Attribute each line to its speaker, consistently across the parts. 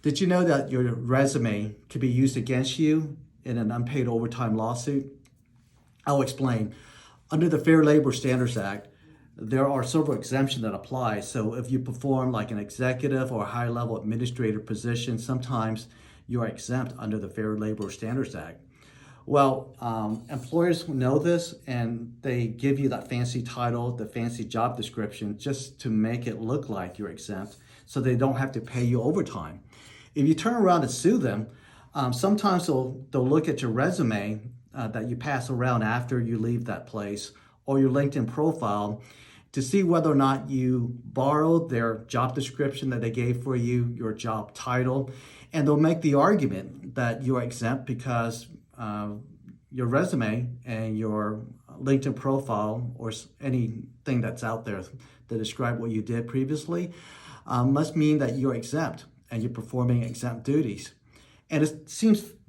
Speaker 1: Did you know that your resume can be used against you in an unpaid overtime lawsuit? I'll explain. Under the Fair Labor Standards Act, there are several exemptions that apply. So if you perform like an executive or a high-level administrative position, sometimes you are exempt under the Fair Labor Standards Act. Well, employers know this and they give you that fancy title, the fancy job description, just to make it look like you're exempt so they don't have to pay you overtime. If you turn around and sue them, sometimes they'll look at your resume that you pass around after you leave that place or your LinkedIn profile to see whether or not you borrowed their job description that they gave for you, your job title, and they'll make the argument that you're exempt because your resume and your LinkedIn profile or anything that's out there that describe what you did previously must mean that you're exempt and you're performing exempt duties. And it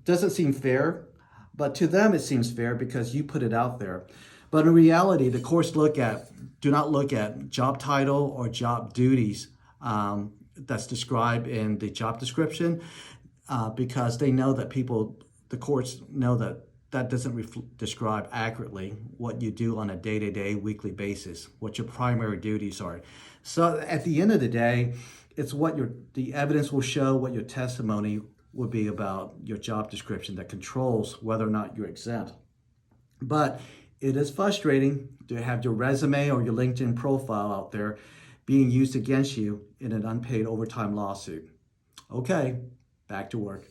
Speaker 1: doesn't seem fair, but to them it seems fair because you put it out there. But in reality, the courts do not look at job title or job duties that's described in the job description because they know that the courts know that doesn't describe accurately what you do on a day-to-day, weekly basis, what your primary duties are. So at the end of the day, it's what the evidence will show, what your testimony will be about your job description that controls whether or not you're exempt. But it is frustrating to have your resume or your LinkedIn profile out there being used against you in an unpaid overtime lawsuit. Okay, back to work.